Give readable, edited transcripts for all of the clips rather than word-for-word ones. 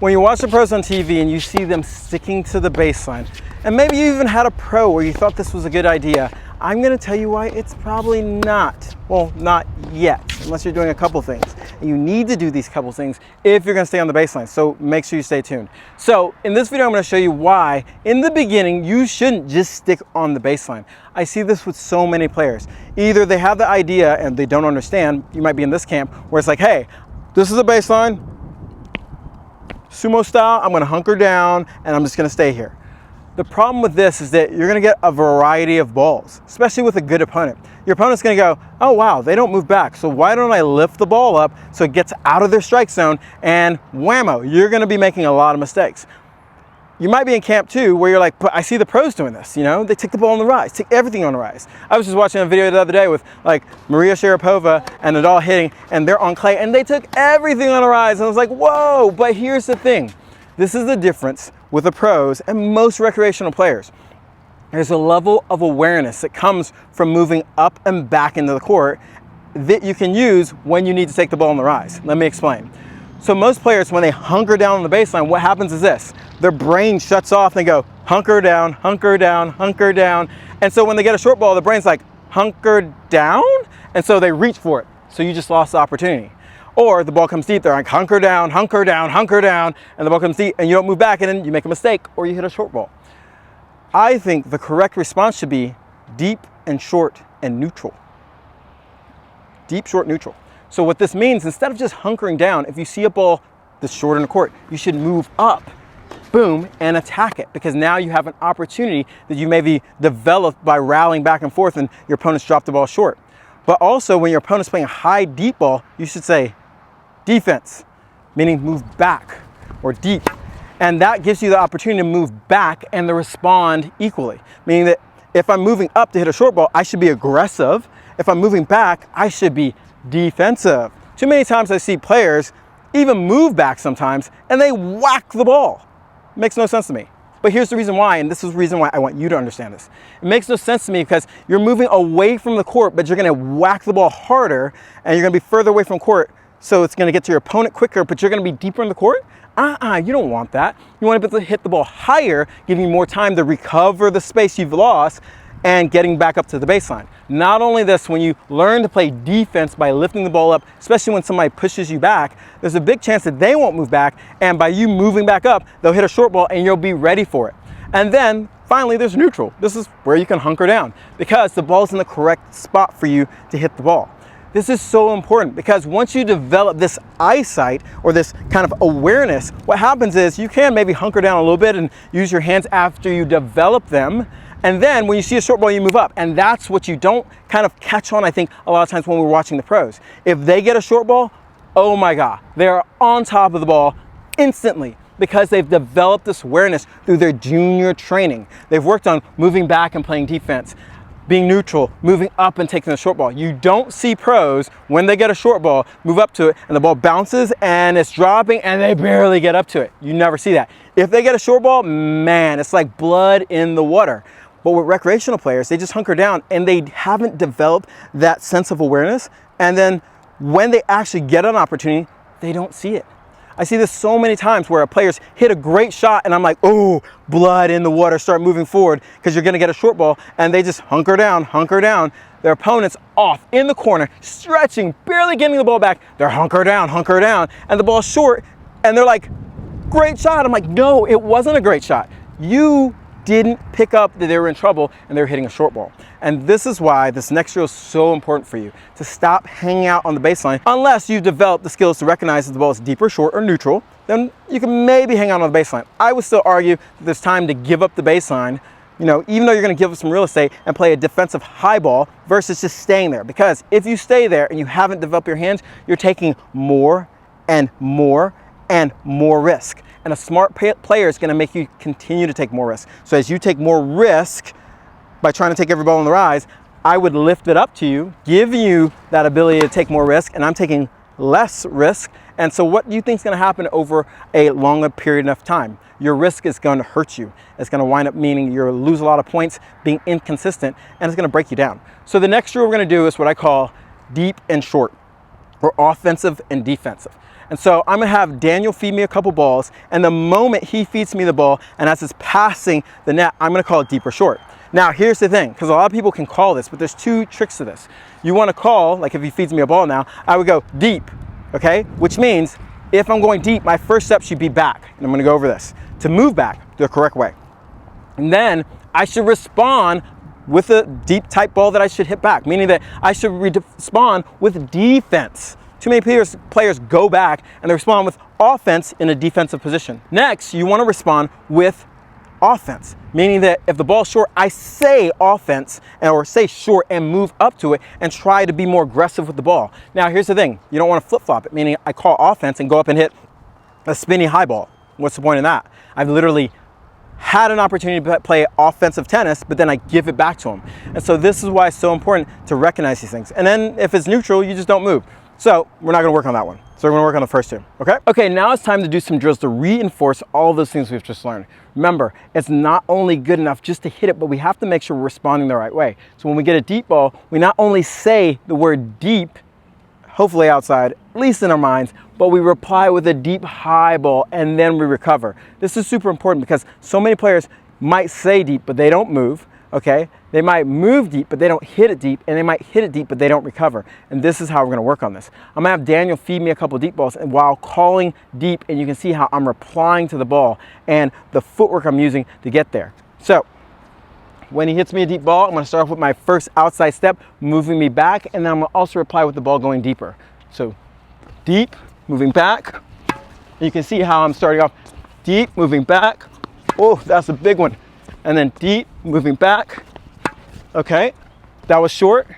When you watch the pros on TV and you see them sticking to the baseline, and maybe you even had a pro where you thought this was a good idea, I'm gonna tell you why it's probably not. Well, not yet, unless you're doing a couple things. And you need to do these couple things if you're gonna stay on the baseline, so make sure you stay tuned. So in this video, I'm gonna show you why, in the beginning, you shouldn't just stick on the baseline. I see this with so many players. Either they have the idea and they don't understand, you might be in this camp, where it's like, hey, this is a baseline, sumo style, I'm gonna hunker down and I'm just gonna stay here. The problem with this is that you're gonna get a variety of balls, especially with a good opponent. Your opponent's gonna go, oh wow, they don't move back, so why don't I lift the ball up so it gets out of their strike zone, and whammo, you're gonna be making a lot of mistakes. You might be in camp too, where you're like, but I see the pros doing this, you know? They take the ball on the rise, take everything on the rise. I was just watching a video the other day with like Maria Sharapova and Nadal hitting, and they're on clay, and they took everything on the rise, and I was like, whoa, but here's the thing. This is the difference with the pros and most recreational players. There's a level of awareness that comes from moving up and back into the court that you can use when you need to take the ball on the rise. Let me explain. So most players, when they hunker down on the baseline, what happens is this: their brain shuts off and they go, hunker down, hunker down, hunker down. And so when they get a short ball, the brain's like, hunker down? And so they reach for it. So you just lost the opportunity. Or the ball comes deep, they're like, hunker down, hunker down, hunker down, and the ball comes deep and you don't move back, and then you make a mistake or you hit a short ball. I think the correct response should be deep and short and neutral. Deep, short, neutral. So what this means, instead of just hunkering down, if you see a ball that's short in the court, you should move up, boom, and attack it, because now you have an opportunity that you maybe developed by rallying back and forth and your opponent's dropped the ball short. But also when your opponent's playing a high deep ball, you should say defense, meaning move back or deep. And that gives you the opportunity to move back and to respond equally. Meaning that if I'm moving up to hit a short ball, I should be aggressive. If I'm moving back, I should be defensive. Too many times I see players even move back sometimes and they whack the ball. It makes no sense to me. But here's the reason why, and this is the reason why I want you to understand this. It makes no sense to me because you're moving away from the court, but you're gonna whack the ball harder and you're gonna be further away from court, so it's gonna get to your opponent quicker, but you're gonna be deeper in the court? You don't want that. You want to be able to hit the ball higher, giving you more time to recover the space you've lost and getting back up to the baseline. Not only this, when you learn to play defense by lifting the ball up, especially when somebody pushes you back, there's a big chance that they won't move back, and by you moving back up, they'll hit a short ball and you'll be ready for it. And then finally, there's neutral. This is where you can hunker down because the ball's in the correct spot for you to hit the ball. This is so important because once you develop this eyesight or this kind of awareness, what happens is you can maybe hunker down a little bit and use your hands after you develop them. And then when you see a short ball, you move up. And that's what you don't kind of catch on, I think, a lot of times when we're watching the pros. If they get a short ball, oh my God, they're on top of the ball instantly because they've developed this awareness through their junior training. They've worked on moving back and playing defense, being neutral, moving up and taking the short ball. You don't see pros, when they get a short ball, move up to it and the ball bounces and it's dropping and they barely get up to it. You never see that. If they get a short ball, man, it's like blood in the water. But with recreational players, they just hunker down and they haven't developed that sense of awareness. And then when they actually get an opportunity, they don't see it. I see this so many times where players hit a great shot and I'm like, oh, blood in the water, start moving forward because you're gonna get a short ball, and they just hunker down, hunker down. Their opponent's off in the corner, stretching, barely getting the ball back. They're hunker down, and the ball's short and they're like, great shot. I'm like, no, it wasn't a great shot. You didn't pick up that they were in trouble and they were hitting a short ball. And this is why this next drill is so important for you, to stop hanging out on the baseline. Unless you develop the skills to recognize if the ball is deep or short or neutral, then you can maybe hang out on the baseline. I would still argue that there's time to give up the baseline, you know, even though you're gonna give up some real estate and play a defensive high ball versus just staying there. Because if you stay there and you haven't developed your hands, you're taking more and more and more risk. And a smart player is gonna make you continue to take more risk. So as you take more risk by trying to take every ball on the rise, I would lift it up to you, give you that ability to take more risk, and I'm taking less risk. And so what do you think is gonna happen over a longer period of time? Your risk is gonna hurt you. It's gonna wind up meaning you're gonna lose a lot of points, being inconsistent, and it's gonna break you down. So the next drill we're gonna do is what I call deep and short, or offensive and defensive. And so I'm gonna have Daniel feed me a couple balls, and the moment he feeds me the ball, and as it's passing the net, I'm gonna call it deep or short. Now, here's the thing, because a lot of people can call this, but there's two tricks to this. You wanna call, like if he feeds me a ball now, I would go deep, okay? Which means if I'm going deep, my first step should be back, and I'm gonna go over this, to move back the correct way. And then I should respond with a deep type ball that I should hit back, meaning that I should respond with defense. Too many players go back and they respond with offense in a defensive position. Next, you wanna respond with offense, meaning that if the ball's short, I say offense or say short and move up to it and try to be more aggressive with the ball. Now, here's the thing. You don't want to flip-flop it, meaning I call offense and go up and hit a spinny high ball. What's the point in that? I've literally had an opportunity to play offensive tennis, but then I give it back to him. And so this is why it's so important to recognize these things. And then if it's neutral, you just don't move. So we're not gonna work on that one. So we're gonna work on the first two, okay? Okay, now it's time to do some drills to reinforce all those things we've just learned. Remember, it's not only good enough just to hit it, but we have to make sure we're responding the right way. So when we get a deep ball, we not only say the word deep, hopefully outside, at least in our minds, but we reply with a deep high ball and then we recover. This is super important because so many players might say deep, but they don't move, okay? They might move deep, but they don't hit it deep, and they might hit it deep, but they don't recover. And this is how we're gonna work on this. I'm gonna have Daniel feed me a couple deep balls and while calling deep, and you can see how I'm replying to the ball and the footwork I'm using to get there. So when he hits me a deep ball, I'm gonna start off with my first outside step, moving me back, and then I'm gonna also reply with the ball going deeper. So deep, moving back. You can see how I'm starting off deep, moving back. Oh, that's a big one. And then deep, moving back. Okay, that was short.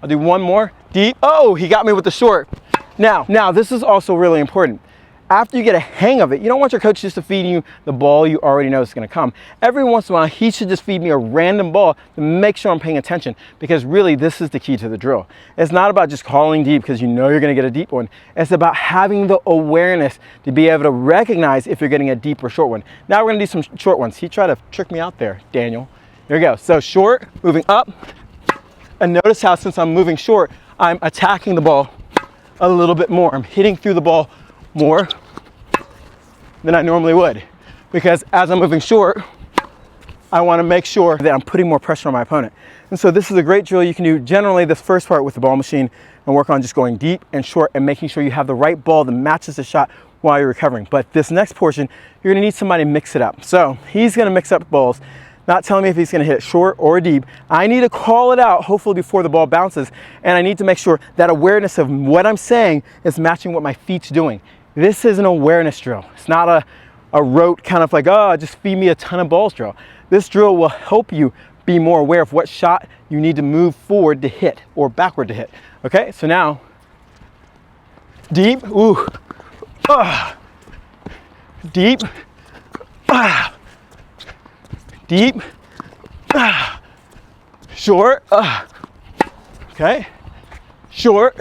I'll do one more, deep. Oh, he got me with the short. Now this is also really important. After you get a hang of it, you don't want your coach just to feed you the ball you already know is gonna come. Every once in a while, he should just feed me a random ball to make sure I'm paying attention, because really this is the key to the drill. It's not about just calling deep because you know you're gonna get a deep one. It's about having the awareness to be able to recognize if you're getting a deep or short one. Now we're gonna do some short ones. He tried to trick me out there, Daniel. There we go. So short, moving up. And notice how since I'm moving short, I'm attacking the ball a little bit more. I'm hitting through the ball more than I normally would. Because as I'm moving short, I want to make sure that I'm putting more pressure on my opponent. And so this is a great drill you can do generally this first part with the ball machine and work on just going deep and short and making sure you have the right ball that matches the shot while you're recovering. But this next portion, you're gonna need somebody to mix it up. So he's gonna mix up balls, not telling me if he's gonna hit it short or deep. I need to call it out, hopefully before the ball bounces, and I need to make sure that awareness of what I'm saying is matching what my feet's doing. This is an awareness drill. It's not a rote kind of like, oh, just feed me a ton of balls drill. This drill will help you be more aware of what shot you need to move forward to hit or backward to hit. Okay, so now, deep, ooh, deep, deep, short, okay, short,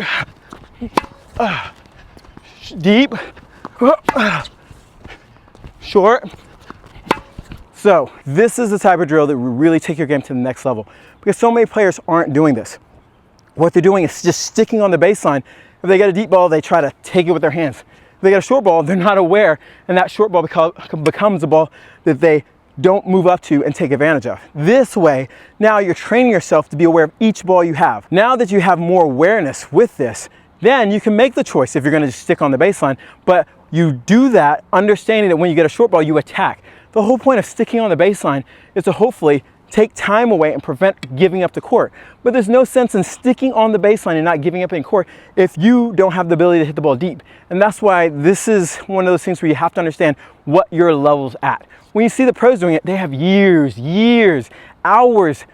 deep, short. So this is the type of drill that will really take your game to the next level, because so many players aren't doing this. What they're doing is just sticking on the baseline. If they get a deep ball, they try to take it with their hands. If they get a short ball, they're not aware, and that short ball becomes a ball that they don't move up to and take advantage of. This way, now you're training yourself to be aware of each ball you have. Now that you have more awareness with this, then you can make the choice if you're gonna just stick on the baseline, but you do that understanding that when you get a short ball, you attack. The whole point of sticking on the baseline is to hopefully take time away and prevent giving up the court. But there's no sense in sticking on the baseline and not giving up in court if you don't have the ability to hit the ball deep. And that's why this is one of those things where you have to understand what your level's at. When you see the pros doing it, they have years, hours,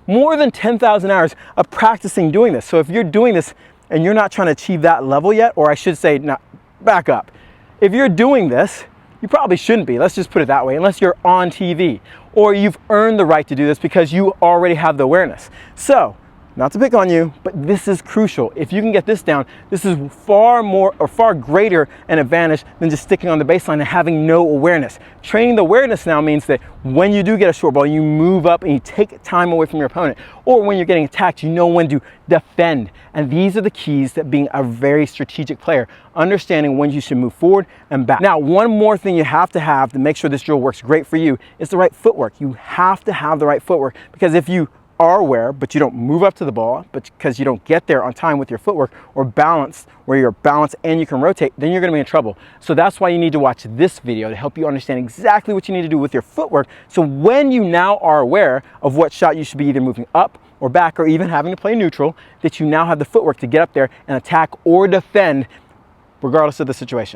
more than 10,000 hours of practicing doing this. So if you're doing this and you're not trying to achieve that level yet, or I should say, no, back up. If you're doing this, you probably shouldn't be, let's just put it that way, unless you're on TV or you've earned the right to do this because you already have the awareness. So not to pick on you, but this is crucial. If you can get this down, this is far more or far greater an advantage than just sticking on the baseline and having no awareness. Training the awareness now means that when you do get a short ball, you move up and you take time away from your opponent. Or when you're getting attacked, you know when to defend. And these are the keys that being a very strategic player, understanding when you should move forward and back. Now, one more thing you have to make sure this drill works great for you is the right footwork. You have to have the right footwork, because if you are aware, but you don't move up to the ball, but because you don't get there on time with your footwork or balance, where you're balanced and you can rotate, then you're gonna be in trouble. So that's why you need to watch this video to help you understand exactly what you need to do with your footwork. So when you now are aware of what shot you should be either moving up or back or even having to play neutral, that you now have the footwork to get up there and attack or defend regardless of the situation.